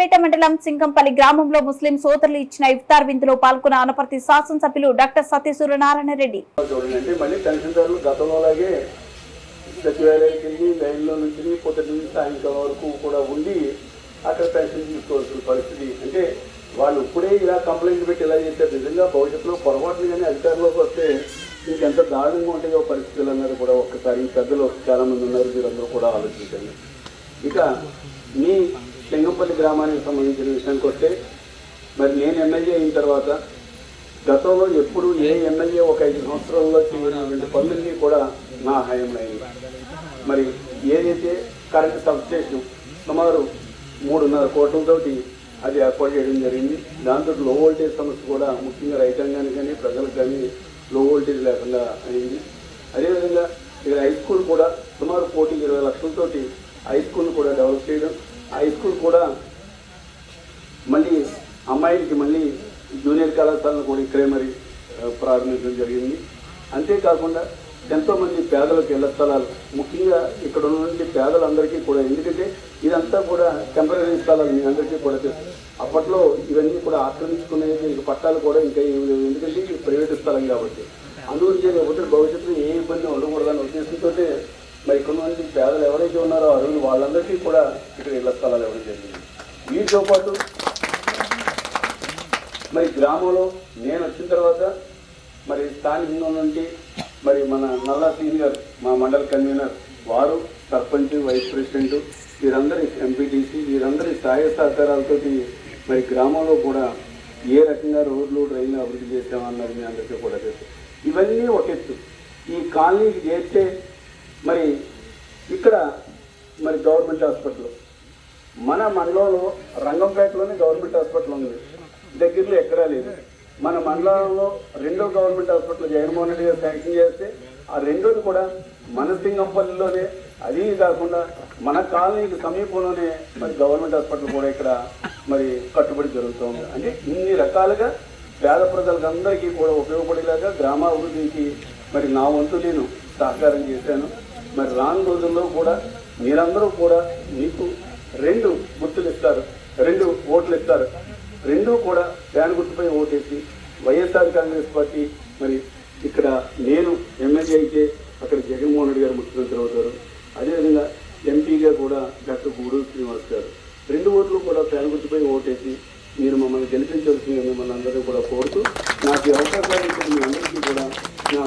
కొత్తపేట మండలం సింగంపల్లి గ్రామంలో ముస్లిం సోదరులు ఇచ్చిన ఇఫ్తార్ విందులో పాల్గొన్న అనపర్తి శాసనసభ్యులు డాక్టర్ సత్యసూర్యనారాయణ రెడ్డి. సచివాలయానికి లైన్లో నుంచి పొద్దుటి నుంచి సాయంకాలం వరకు కూడా ఉండి అక్కడ పెన్షన్ తీసుకోవాల్సిన పరిస్థితి. అంటే వాళ్ళు ఇప్పుడే ఇలా కంప్లైంట్ పెట్టి ఇలా చేశారు. నిజంగా భవిష్యత్తులో పొరపాట్లు కానీ అధికారంలోకి వస్తే ఇంకెంత దారుణంగా ఉంటాయో పరిస్థితులు అన్నది కూడా ఒక్కసారి పెద్దలు చాలామంది ఉన్నారు, మీరందరూ కూడా ఆలోచించండి. ఇక మీ సింగంపల్లి గ్రామానికి సంబంధించిన విషయానికి వస్తే, మరి నేను ఎమ్మెల్యే అయిన తర్వాత గతంలో ఎప్పుడు ఏ ఎమ్మెల్యే ఒక 5 సంవత్సరాల్లో చేయనటువంటి పనులన్నీ కూడా నా హయాంలో అయింది. మరి ఏదైతే కరెంట్ సబ్స్టేషన్ సుమారు 3.5 కోట్లతోటి అది ఏర్పాటు చేయడం జరిగింది. దాంతో లో వోల్టేజ్ సమస్య కూడా ముఖ్యంగా రైతాంగానికి కానీ ప్రజలకు కానీ లో వోల్టేజ్ లేకుండా అయింది. అదేవిధంగా ఇక్కడ హై స్కూల్ కూడా సుమారు 20 లక్షలతోటి హై స్కూల్ కూడా డెవలప్ చేయడం, హై స్కూల్ కూడా మళ్ళీ అమ్మాయిలకి మళ్ళీ జూనియర్ కళాశాలను కూడా ఇక్కడే మరి ప్రారంభించడం జరిగింది. అంతేకాకుండా ఎంతోమంది పేదలకు ఇళ్ల స్థలాలు, ముఖ్యంగా ఇక్కడ ఉన్నటువంటి పేదలందరికీ కూడా, ఎందుకంటే ఇదంతా కూడా టెంపరీ స్థలాలు మీ అందరికీ కూడా తెలుసు. అప్పట్లో ఇవన్నీ కూడా ఆక్రమించుకునే దీనికి పట్టాలు కూడా ఇంకా ఏమి లేవు, ఎందుకంటే ఇది ప్రైవేటు స్థలం కాబట్టి. అందుగురించి లేకపోతే భవిష్యత్తులో ఏ ఇబ్బంది ఉండకూడదని ఉద్దేశంతో మరి ఇక్కడ ఉన్నటువంటి పేదలు ఎవరైతే ఉన్నారో ఆ రోజు వాళ్ళందరికీ కూడా ఇక్కడ ఇళ్ల స్థలాలు ఇవ్వడం జరిగింది. వీటితో పాటు మరి గ్రామంలో నేను వచ్చిన తర్వాత మరి స్థానికంగా నుండి మరి మన నల్లా సీనియర్ మా మండల కన్వీనర్ వారు, సర్పంచ్, వైస్ ప్రెసిడెంట్, వీరందరి ఎంపీటీసీ, వీరందరి సహాయ సహకారాలతో మరి గ్రామంలో కూడా ఏ రకంగా రోడ్లు డ్రైన్లు అభివృద్ధి చేసామన్నది మీ అందరికీ కూడా తెలుసు. ఇవన్నీ ఒక ఎత్తు. ఈ కాలనీకి చేస్తే మరి ఇక్కడ మరి గవర్నమెంట్ హాస్పిటల్, మన మండలంలో రంగంపేటలోనే గవర్నమెంట్ హాస్పిటల్ ఉంది, దగ్గరలో ఎక్కడా లేదు. మన మండలంలో 2వ గవర్నమెంట్ హాస్పిటల్ జగన్మోహన్ రెడ్డి గారు శాంక్షన్ చేస్తే ఆ 2వది కూడా మన సింగంపల్లిలోనే, అది కాకుండా మన కాలనీకి సమీపంలోనే మరి గవర్నమెంట్ హాస్పిటల్ కూడా ఇక్కడ మరి కట్టుబడి జరుగుతుంది. అంటే ఇన్ని రకాలుగా పేద ప్రజలకు అందరికీ కూడా ఉపయోగపడేలాగా గ్రామాభివృద్ధికి మరి నా వంతు నేను సహకారం చేశాను. మరి రాను రోజుల్లో కూడా మీరందరూ కూడా మీకు 2 గుర్తులు ఇస్తారు, 2 ఓట్లు ఇస్తారు. 2 కూడా ఫ్యాన్ గుర్తుపై ఓటేసి వైఎస్ఆర్ కాంగ్రెస్ పార్టీ, మరి ఇక్కడ నేను ఎమ్మెల్యే అయితే అక్కడ జగన్మోహన్ రెడ్డి గారు ముఖ్యమంత్రి అవుతారు. అదేవిధంగా ఎంపీగా కూడా డాక్టర్ గూడూరు శ్రీనివాస్ గారు. 2 ఓట్లు కూడా ఫ్యాన్ గుర్తుపై ఓటేసి మీరు మమ్మల్ని గెలిపించాల్సిందిగా మిమ్మల్ని అందరినీ కూడా కోరుతూ నాకు ఈ అవకాశాలు ఇచ్చిన మీ అందరికీ కూడా నా